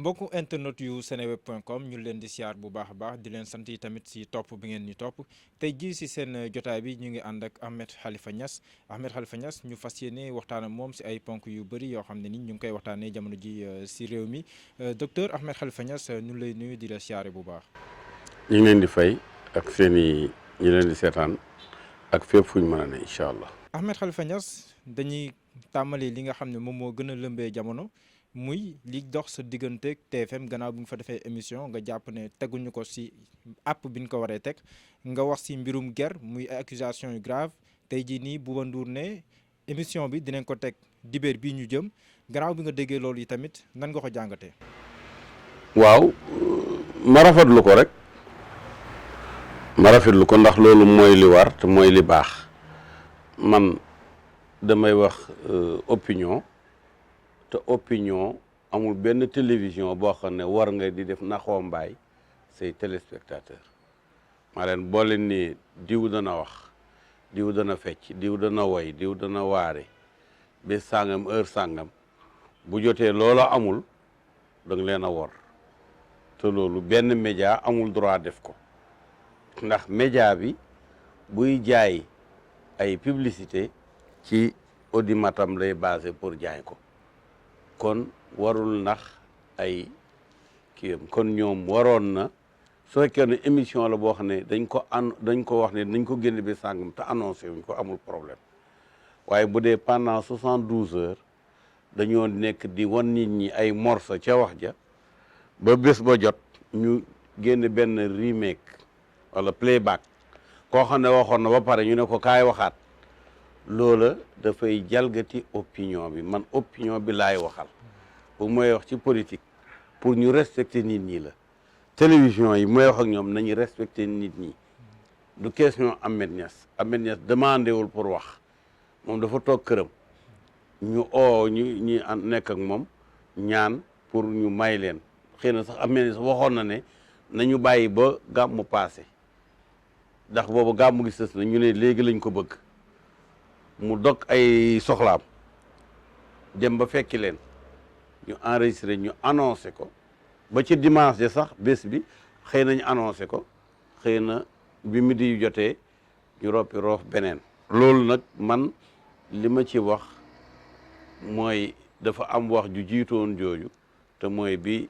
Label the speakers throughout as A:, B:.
A: mbokku internet yu seneweb.com ñu leen di siyaar bu baax a baax di leen sant yi tamit si topp bi ngeen ñu topp tey jii si seen jotaay bi ñu ngi ànd ak Ahmed Khalifa Niass ñu fas yéene waxtaan ak moom si ay ponk yu bëri yoo xam ne ni ñu ngi koy waxtaanee jamono ji si réew mi docteur Ahmed Khalifa Niass ñu lay nuyu di la siyaare bu baax.
B: ñu ngi leen di fay ak seen i ñu leen di seetaan ak fépp fu ñu mën a ne incha allah.
A: Ahmed Khalifa Niass dañuy tàmmali li nga xam ne moom moo gën a lëmbee jamono. muy li dox sa digganteeg TFM gannaaw bi nga fa defee émission nga jàpp ne teguñu ko si app bi ñu ko waree teg nga wax si mbirum guerre muy ay accusation yu grave tey jii nii Bouba Ndour ne émission bi dinañ ko teg dibéer bii ñu jëm gannaaw bi nga déggee loolu yi tamit nan nga ko jàngatee.
B: waaw ma rafetlu ko rek ma rafetlu ko ndax loolu mooy li war te mooy li baax man damay wax opinion. te opinion amul benn télévision boo xam ne war nga di def naxoo mbaay say téléspectateur maa leen boo leen ni diw dana wax diw dana fecc diw dana woy diw dana waare bés sàngam heure sàngam bu jotee loola amul da nga leen a wor te loolu benn média amul droit def ko ndax média bi buy jaay ay publicité ci audimatam lay basé pour jaay ko kon warul nax ay kiyam kon ñoom waroon na su fekkee ne émission la boo xam ne dañ ko wax ne dañ ko génne bi sàngam te annoncé wuñ ko amul problème waaye bu dee pendant 72 heures dañoo nekk di wan nit ñi ay morceau ca wax ja ba bés ba jot ñu génn benn remake wala playback koo xam ne waxoon na ba pare ñu ne ko kaay waxaat loola dafay jalgati opinion bi man opinion bi laay waxal bu mooy wax ci politique pour ñu respecter nit ñi la télévision yi mooy wax ak ñoom nañu respecter nit ñi du question Ahmed Niass demandé wul pour wax moom dafa toog këram ñu ñi nekk ak moom ñaan pour ñu may leen xëy na sax Ahmed Niass waxoon na ne nañu bàyyi ba gàmmu passé ndax boobu gàmmu gi sës na ñu ne léegi lañ ko bëgg mu dog ay soxlaam dem ba fekki leen ñu enregistré ñu annoncé ko ba ci dimanche de sax bés bi xëy nañu annoncé ko xëy na bi midi yu jotee ñu roppi roof beneen loolu nag man li ma ci wax mooy dafa am wax ju jiitoon jooju te mooy bi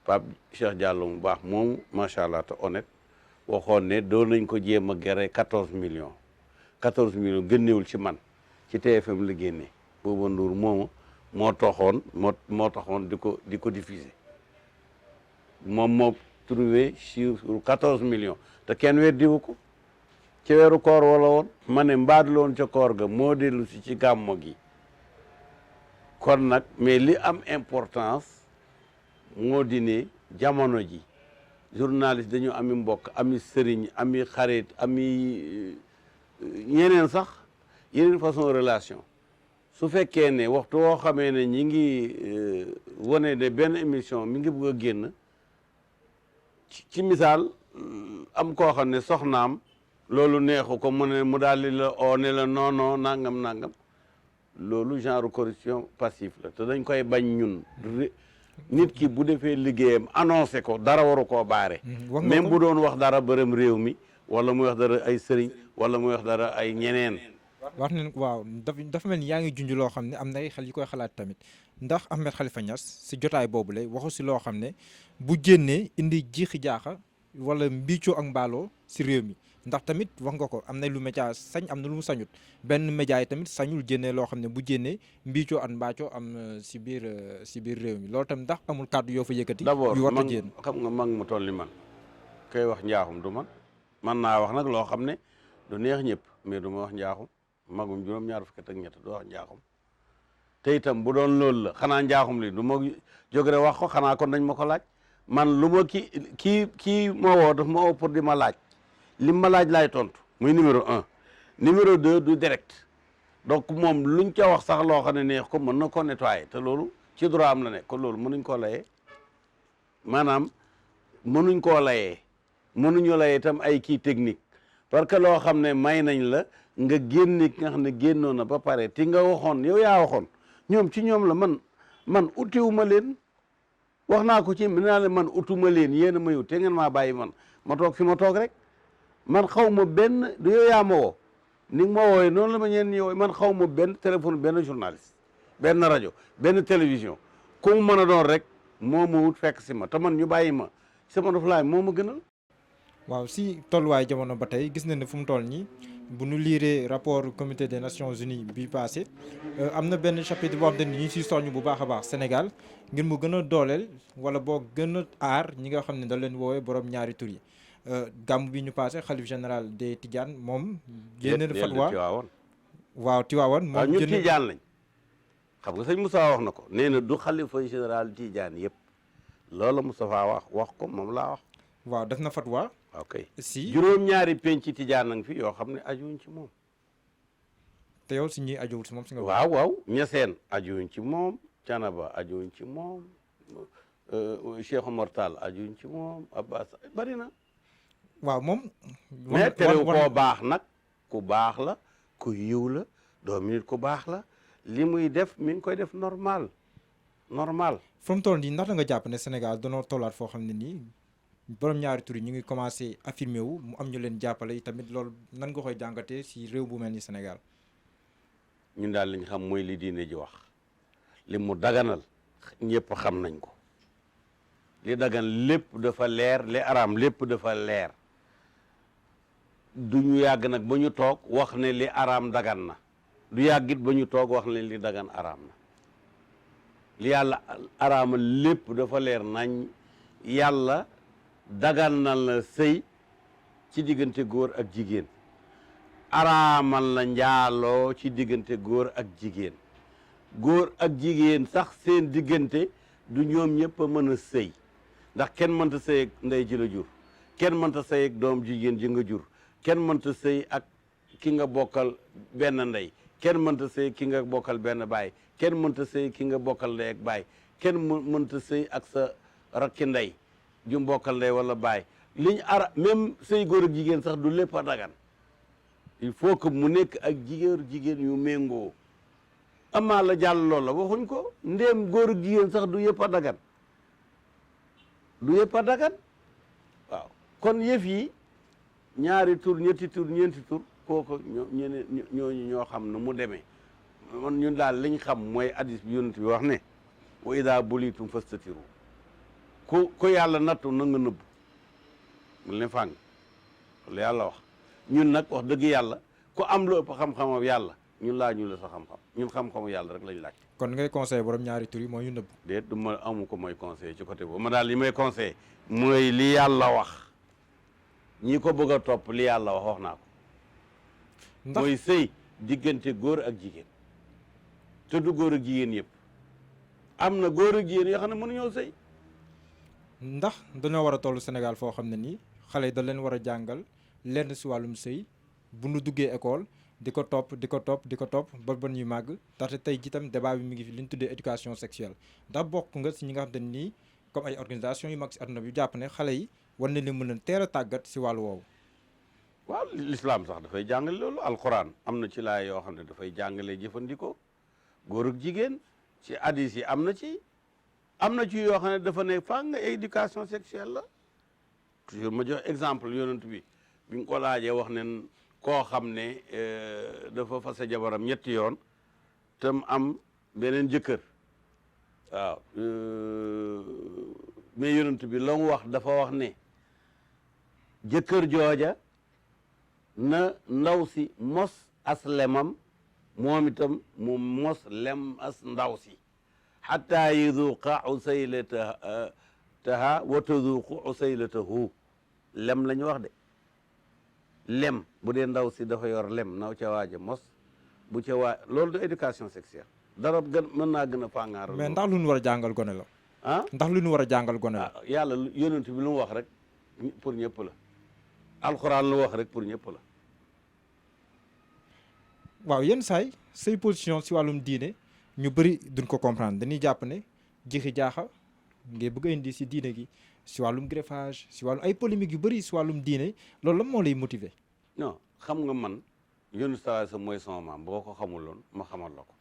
B: Pape Cheikh Diallo mu baax moomu macha allah te honnête waxoon ne doon nañ ko jéem a gere 14 millions génnewul ci man ci TFM la génne Bouba Ndour moomu moo taxoon di ko diffuser moom moo trouvé chiffre 14 millions te kenn weddiwu ko ci weeru koor wala woon ma ne mbaadloon ca koor ga moo dellu si ci gàmmo gi kon nag mais li am importance moo di ne jamono ji journaliste dañu ami mbokk ami sëriñ ami xarit ami ñeneen sax yeneen façon relation su fekkee ne waxtu woo xamee ne ñi ngi wane ne benn émission mi ngi bëgg a génn ci misaal am koo xam ne soxnaam loolu neexu ko mu daal di la oo ne la non nangam loolu genre corruption passive la te dañ koy bañ ñun nit ki bu defee liggéeyam annoncé ko dara waru koo baare même bu doon wax dara bërëm réew mi wala muy wax dara ay sëriñ wala muy wax dara ay ñeneen.
A: wax nañ waaw dafa mel ni yaa ngi junj loo xam ne am na ay xel yu koy xalaat tamit ndax Ahmed Khalifa Niass si jotaay boobu lay waxu si loo xam ne bu génnee indi jiixi jaaxa wala mbiicoo ak mbaaloo si réew mi ndax tamit wax nga ko am na lu média sañ am na lu mu sañut benn média yi tamit sañul génnee loo xam ne bu génnee mbiicoo ak mbaacoo am si biir réew mi loolu tamit ndax amul kàddu yoo fa yëkkati. yu war a génn
B: d'abord xam nga mag mu toll ni man koy wax njaaxum du man naa wax nag loo xam ne du neex ñëpp mais du ma wax njaaxum magum juróom-ñaar fukki ak ñett du wax njaaxum te itam bu doon loolu la xanaa njaaxum li du ma jóg rek wax ko xanaa kon nañ ma ko laaj man lu ma kii ma woo daf ma woo pour di ma laaj li ma laaj laay tontu muy numéro 1 numéro 2 du direct donc moom luñ ca wax sax loo xam ne neex ko mën na ko nettoyer te loolu ci droit am la ne kon loolu mënuñ koo layee maanaam mënuñ koo layee mënuñu layee itam ay kii technique parce que loo xam ne may nañ la nga génne ki nga xam ne génnoon na ba pare ti nga waxoon yow yaa waxoon ñoom ci ñoom la man utiwu ma leen wax naa ko ci mi naa leen man utuma leen yéen a ma te ngeen maa bàyyi man ma toog fi ma toog rek man xaw ma benn du yow yaa ma woo ni nga ma wooyee noonu la ma ñeen ñi wooye man xaw ma benn téléphone benn journaliste benn rajo benn télévision ku mu mën a doon rek moo ma wut fekk si ma te man ñu bàyyi ma sama noflaay moo ma gënal.
A: waaw si tolluwaay jamono ba tey gis nañ ne fu mu toll nii bu ñu liiree rapport comité des nations unies bi passé am na benn chapitre boo xam te ni ñu siy soññ bu baax a baax Sénégal ngir mu gën a dooleel wala boo gën a aar ñi nga xam ne da leen woowee borom ñaari tur yi gàmm bi ñu passé xalif général des Tidiane moom. génne na fatwa waaw Tiwaawan
B: moom ñun Tidiane lañ xam nga sëñ Moussa wax na ko nee na du xalifa général Tidiane yëpp loolu Moustapha wax ko moom laa wax.
A: waaw def na fatwa.
B: ok
A: si
B: juróom-ñaari penc Tijaan nag fi yoo xam ne ajuwuñ ci moom.
A: te yow si ñuy ajuwul si moom si nga.
B: waaw ñeseen ajuwuñ ci moom Canaba ajuwuñ ci moom Cheikh Omar Tall ajuwuñ ci moom Abbas bari na.
A: waaw moom.
B: mais terew koo baax nag ku baax la ku yiw la doomu nit ku baax la li muy def mi ngi koy def normal.
A: fu mu toll nii ndax da nga jàpp ne Sénégal danoo tollaat foo xam ne nii. borom ñaari tur yi ñu ngi commencé affirmé wu mu am ñu leen jàppale tamit loolu nan nga koy jàngatee si réew bu mel ni Sénégal.
B: ñun daal li ñu xam mooy li diine ji wax li mu daganal ñëpp xam nañ ko li dagan lépp dafa leer li araam lépp dafa leer du ñu yàgg nag ba ñu toog wax ne li araam dagan na du yàggit ba ñu toog wax ne li dagan araam na li yàlla araamal lépp dafa leer nañ yàlla. daganal na sëy ci diggante góor ak jigéen araamal na njaaloo ci diggante góor ak jigéen góor ak jigéen sax seen diggante du ñoom ñëpp a mën a sëy ndax kenn mënta sëy ak ndey ji la jur kenn mënta sëy ak doom jigéen ji nga jur kenn mënta sëy ak ki nga bokkal benn ndey kenn mënta sëy ki nga bokkal benn baay kenn mënta sëy ki nga bokkal ndey ak baay kenn mënta sëy ak sa rakki ndey ju mbokkal ndey wala baay liñ même sëy góor ak jigéen sax du lépp a dagan il faut que mu nekk ak jigéen yu méngoo amaa la jàll loolu la waxuñ ko ndéem góor ak jigéen sax du yëpp a dagan waaw kon yëf yi ñaari tur ñetti tur ñeenti tur kooku ñooñu ñoo xam ne mu demee man ñun daal liñ xam mooy hadis bi yonent bi wax ne wa ida bulitum fastatiru ku yàlla nattu na nga nëbb mu leen fàng lu yàlla wax ñun nag wax dëgg yàlla ku am lu ëpp xam-xamam yàlla ñun laa ñu la sa xam-xam ñun xam-xamu yàlla rek lañ laaj.
A: kon ngay conseillé borom ñaari tur yi mooy ñu nëbb.
B: déet du ma amu ko mooy conseillé ci côté boobu ma daal li may conseillé mooy li yàlla wax ñi ko bëgg a topp li yàlla wax naa ko. ndax mooy sëy diggante góor ak jigéen te du góor ak jigéen yëpp am na góor ak jigéen yoo xam ne mënuñoo sëy.
A: ndax dañoo war a toll Sénégal foo xam ne nii xale yi da leen war a jàngal lenn si wàllum sëy bu nu duggee école di ko topp ba ñuy màgg ndaxte tey jii tam débat bi mi ngi fi li ñu tuddee éducation sexuelle ndax bokk nga si ñi nga xam ne nii comme ay organisation yu mag si àdduna bi jàpp ne xale yi war na leen mën a teel a tàggat si wàllu woowu.
B: waaw l'islam sax dafay jàngale loolu alquran am na ci laay yoo xam ne dafay jàngale jëfandikoo góor ak jigéen ci hadis yi am na ci yoo xam ne dafa ne fang nga éducation sexuelle la toujours ma jox exemple yonent bi nga ko laajee wax ne koo xam ne dafa fase jabaram ñetti yoon te mu am beneen jëkkër waaw mais yonent bi la mu wax dafa wax ne jëkkër jooja na ndaw si mos as lemam moom itam mu mos lem as ndaw si xataa yuduqa usaylataha wa tuduqu usaylatahu lem la ñu wax de lem bu dee ndaw si dafa yor lem naw ca waaja mos bu ca waa loolu de éducation sexuelle dara gën mën naa gën a fàngaaral
A: mais ndax lu ñu war a jàngal gone la ndax lu ñu war a jàngal gone la
B: yàlla yonent bi lu mu wax rek pour ñëpp la alxuraan lu wax rek pour ñëpp la
A: waaw yenn saay say position si wàllum diine ñu bëri duñ ko comprendre dañuy jàpp ne jixi jaaxa ngay bëgg a indi si diine gi si wàllum greffage si wàllum ay polémique yu bëri si wàllum diine loolu la moo lay motiver.
B: non xam nga man yónni saa sa mooy sama maam boo ko xamuloon ma xamal la ko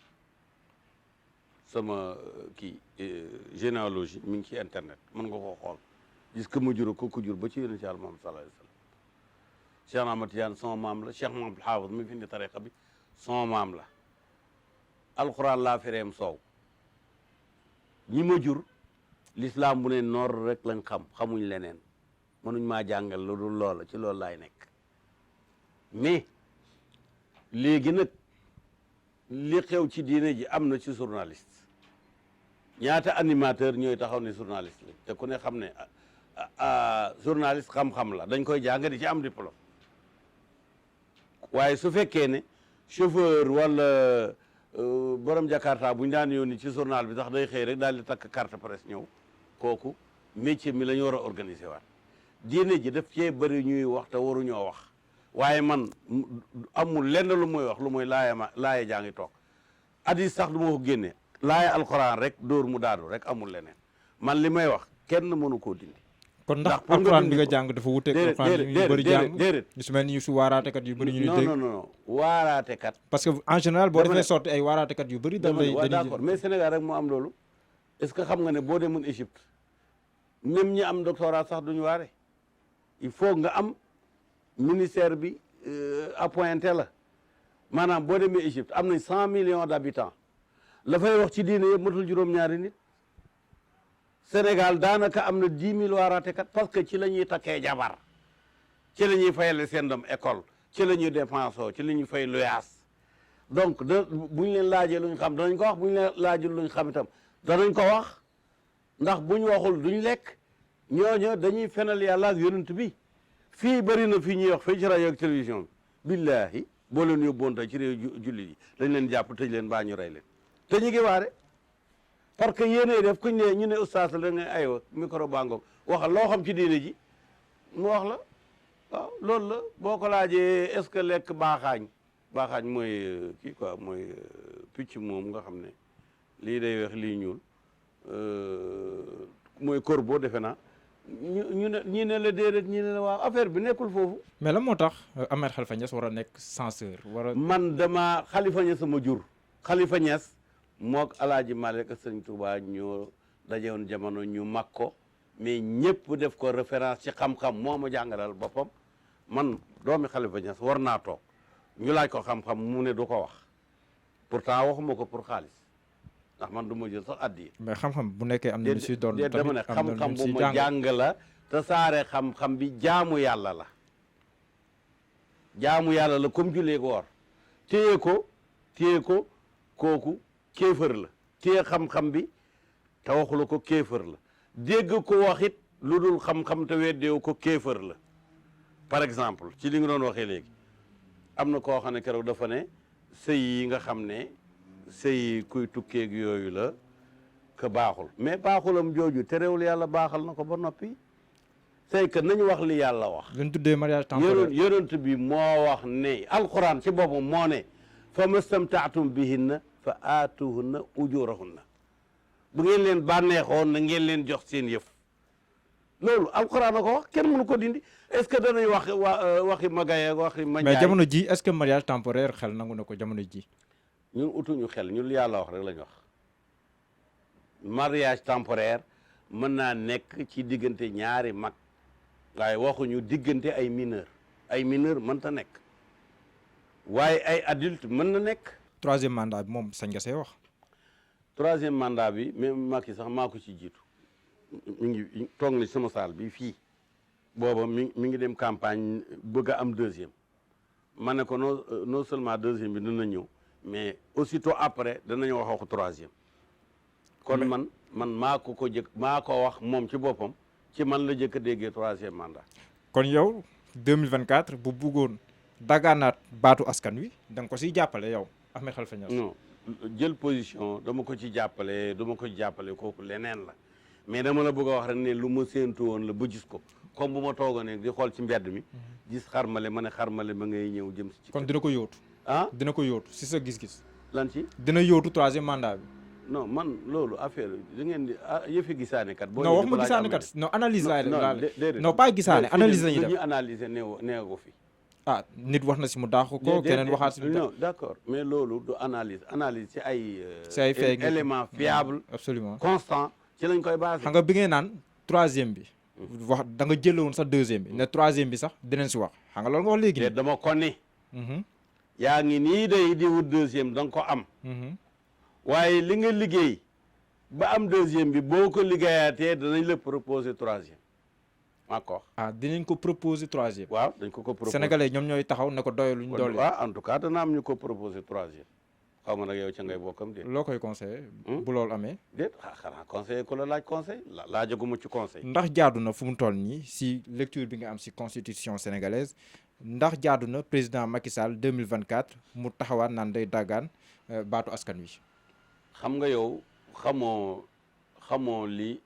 B: sama kii généalogie mi ngi ci internet mën nga koo xool gis que ma jur ko jur ba ci yonent Yàlla Muhammad sallallahu alayhi wa sallam. Cheikh Ahmad Tidiane sama maam la, Cheikh Mahamadul Haafis mi fi indi tariqa bi sama maam la. alxuraan laa fereem soow ñi ma jur l'islam bu ne noor rek lañ xamuñ leneen mënuñ maa jàngal lu dul loola ci loolu laay nekk mais léegi nag li xew ci diine ji am na ci journaliste ñaata animateur ñooy taxaw ne journaliste lañ te ku ne xam ne journaliste xam-xam la dañ koy jàng di ci am diplôme waaye su fekkee ne chauffeur wala borom Jakarta bu ñu daan yónni ci journal bi tax day xëy rek daal di takk carte presse ñëw kooku métier mi la ñu war a organiser waat diine ji daf cee bëri ñuy wax te waruñoo wax waaye man amul lenn lu muy wax lu muy laaya jaa ngi toog hadis sax du ma ko génne laaya alxuraan rek dóor mu daadu rek amul leneen man li may wax kenn mënu koo dindi.
A: kon ndax alxuraan bi nga jàng dafa wuteeg alxuraan yu bëri jàng
B: déedéet
A: ñu su mel ni ñu su waaraatekat yu bëri ñu dégg
B: non waaraatekat
A: parce que en général boo defee sorti ay waaraatekat yu bëri dañ lay
B: d'accord mais Sénégal rek moo am loolu est-ce que xam nga ne boo demoon Égypte même ñi am doctorat sax duñu waare il faut nga am ministère bi appointé la maanaam boo demee Égypte am nañ 100 millions d'habitants la fay wax ci diine yëpp matul juróom-ñaari nit Sénégal daanaka am na 10 000 waaraatekat parce que ci la ñuy takkee jabar ci la ñuy fayale seen doom école ci la ñuy dépensoo ci la ñuy fay luyaas donc bu ñu leen laajee lu ñu xam danañ ko wax bu ñu leen laajul lu ñu xam itam danañ ko wax ndax bu ñu waxul duñ lekk ñooñu dañuy fenal yàlla ak yonent bi fii bëri na fii ñuy wax fii ci rajo ak télévision bi billahi boo leen yóbboon tey ci réew jullit yi dañ leen jàpp tëj leen baa ñu rey leen te ñu ngi waare parce que yéenay def kuñ ne ñu ne ustaas la da nga aywa micro bangoog waxal loo xam ci diine ji mu wax la waaw loolu la boo ko laajee est-ce que lekk baaxaañ mooy kii quoi mooy picc moom nga xam ne lii day weex lii ñuul mooy corbeau defe naa ñu ne ñii ne la déedéet ñii ne la waaw affaire bi nekkul foofu.
A: mais lan moo tax Ahmed Khalifa Niass war a nekk censeur war a.
B: man dama Khalifa Niass sama jur Khalifa Niass mook Alaaji Malick ak Sëñ Touba ñoo dajewoon jamono ñu mag ko mais ñëpp def ko référence ci xam-xam moo ma jàngalal boppam man doomi Khalifa Niass war naa toog ñu laaj ko xam-xam mu ne du ko wax pourtant waxuma ko pour xaalis ndax man du ma jël sax addi.
A: mais xam-xam bu nekkee am na lu si doon
B: dama ne xam-xam bu ma jàng la te saare xam-xam bi jaamu yàlla la comme jullee ko war téye ko kooku kéefër la téye xam-xam bi te waxula ko kéefër la dégg ko waxit lu dul xam-xam te weddeewu ko kéefër la par exemple ci li nga doon waxee léegi am na koo xam ne keroog dafa ne sëy yi nga xam ne sëy kuy tukkeeg yooyu la que baaxul mais baaxulam jooju te réewul yàlla baaxal na ko ba noppi c'est que nañu wax li yàlla wax
A: leen tuddee mariage temporaire
B: yonent bi moo wax ne alquran ci boppam moo ne fa mastamtaatum bihinna fa aatuhunna ujurahunna bu ngeen leen bànneexoon na ngeen leen jox seen yëf loolu alquran a ko wax kenn mënu ko dindi est-ce que danañ waxi magaye waxi ma
A: mais jamono ji est-ce que mariage temporaire xel nangu na ko jamono ji
B: ñun utuñu xel ñun li yàlla wax rek lañ wax mariage temporaire mën naa nekk ci diggante ñaari mag waaye waxuñu diggante ay mineur mënta nekk waaye ay adulte mën na nekk
A: troisième mandat bi moom sañ nga see wax
B: troisième mandat bi même Macky sax maa ko ci jiitu mi ngi toog na sama saal bi fii booba mi ngi dem campagne bëgg a am deuxième ma ne ko non seulement deuxième bi dina ñëw mais aussitôt après danañu waxu troisième kon man maa ko wax moom ci boppam ci man la jëkk a déggee troisième mandat
A: kon yow 2024 bu buggoon dagaanaat baatu askan wi da nga ko siy jàppale yow Ahmed Khalifa Niass
B: non jël position dama ko ci jàppale kooku leneen la mais dama la bëgg a wax rek ne lu ma séentu woon la ba gis ko comme bu ma toogoon ne di xool ci mbedd mi gis xarmale ma ne xarmale ma ngay ñëw jëm si
A: kon dina ko yóotu dina ko yóotu si sa gis-gis
B: lan ci
A: dina yóotu troisième mandat bi
B: non man loolu affaire da ngeen di yëfi gisaane kat
A: non wax ma gisaane kat non analyse laay non pas gisaane analyse lañuy def
B: ñu analyser nee ko fi
A: ah nit wax na si mu daaxu ko keneen waxaat si
B: non d'accord mais loolu du analyse ci ay
A: si ay faits
B: éléments fiables
A: absolument
B: constant ci lañ koy basé
A: xam nga bi ngay naan troisième bi wax da nga jël woon sax deuxième bi ne troisième bi sax dinañ si wax xam nga loolu nga wax léegi
B: te dama ko ni yaa ngi nii day di wut deuxième da nga ko am waaye li nga liggéey ba am deuxième bi boo ko liggéeyaatee danañ la proposer troisième maa ko wax
A: ah dinañ ko proposer troisième
B: waaw dañ ko proposer
A: sénégalais ñoom ñooy taxaw ne ko doyaluñ doole
B: waaw en tout cas dana am ñu ko proposer troisième xaw ma nag yow ca ngay bokkam déet
A: loo koy conseillé bu loolu amee
B: déet xanaa conseiller ko la laaj conseil laajaguma ci conseil
A: ndax jaadu na fu mu toll nii si lecture bi nga am si constitution sénégalaise ndax jaadu na président Macky Sall 2024 mu taxawaat naan day daggaan baatu askan wi
B: xam nga yow xamoo li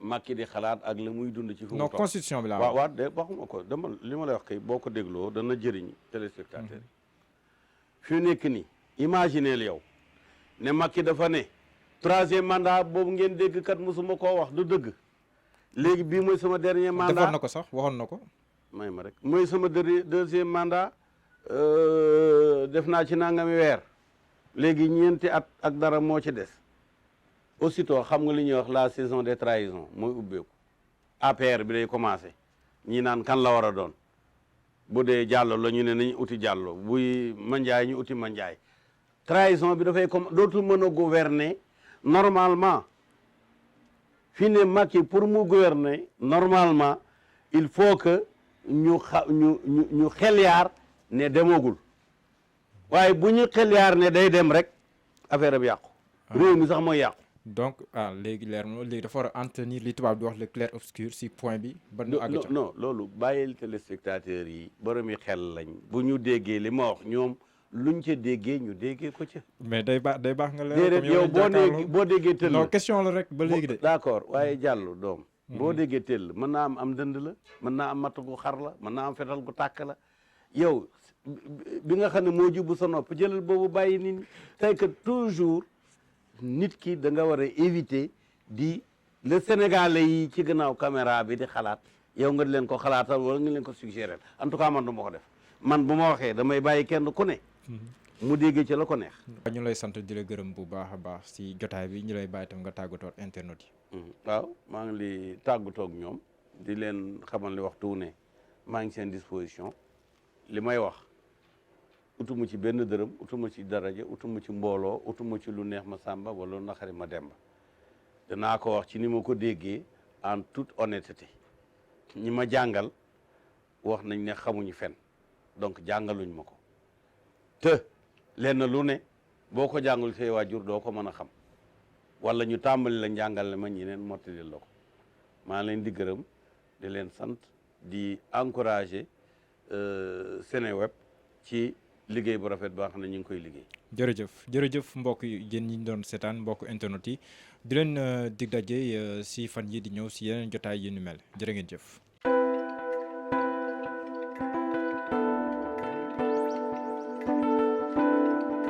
B: Macky di xalaat ak la muy dund ci fu mu
A: non
B: toll
A: constitution bi laa
B: waaw de waxuma ko dama li ma lay wax kay boo ko dégloo dana jëriñ téléspectateurs yi fi nekk nii imagineel yow ne Macky dafa ne troisième mandat boobu ngeen dégg kat mosuma koo wax du dëgg léegi bii mooy sama dernier mandat
A: defoon na ko sax waxoon na ko
B: may ma rek mooy sama deuxième mandat def naa ci nangami weer léegi ñeenti at ak dara moo ci des aussitôt xam nga li ñuy wax la saison des trahisons mooy ubbeeku APR bi day commencé ñi naan kan la war a doon bu dee Diallo la ñu ne nañu uti Diallo buy Mandiaye ñu uti Mandiaye trahison bi dafay comme dootul mën a gouverner normalement fi ne Macky pour mu gouverner normalement il faut que ñu xelyaar ne demagul waaye bu ñu xelyaar ne day dem rek affaire bi yàqu réew mi sax mooy yàqu
A: donc léegi leer na léegi dafa war a en tenir li tubaab di wax le clair obscur si point bi ba ñu àgg ca
B: non loolu bàyyil téléspectateurs yi boromi xel lañ bu ñu déggee li ma wax ñoom luñ ca déggee ñu déggee ko ca
A: mais day baax nga leer
B: déedéet yow boo déggee tëll
A: non question la rek ba léegi de
B: d'accord waaye jàllu doom boo déggee tëll mën naa am dënd la mën naa am matt gu xar la mën naa am fetal gu tàkk la yow bi nga xam ne moo jubbu sa nopp jëlal boobu bàyyi nit ñi tey que toujours nit ki da nga war a éviter di le sénégalais yi ci gannaaw caméra bi di xalaat yow nga di leen ko xalaatal wala nga leen ko suggérer en tout cas man du ma ko def man bu ma waxee damay bàyyi kenn ku ne mu déggee ci la ko neex
A: ñu lay sant di la gërëm bu baax a baax si jotaay bi ñu lay bàyyi tam nga tàggatoo internet yi
B: waaw maa ngi li tàggatoo ak ñoom di leen xamal li waxtu ne maa ngi seen disposition li may wax utuma ci benn dërëm utuma ci daraja utuma ci mbooloo utuma ci lu neex ma sàmba wala lu naqari ma demba danaa ko wax ci ni ma ko déggee en toute honnêteté ñi ma jàngal wax nañ ne xamuñu fen donc jàngaluñ ma ko te lenn lu ne boo ko jàngul say waajur doo ko mën a xam wala ñu tàmbali la njàngale ma ñeneen mottalil la ko maa leen di gërëm di leen sant di encourager Seneweb ci liggéey bu rafet baa xam ne ñu ngi koy liggéey
A: jërëjëf mbokk yi yéen ñi doon seetaan mbokk internet yi di leen dig daje si fan yi di ñëw si yeneen jotaay yu ni mel jërë ngeen jëf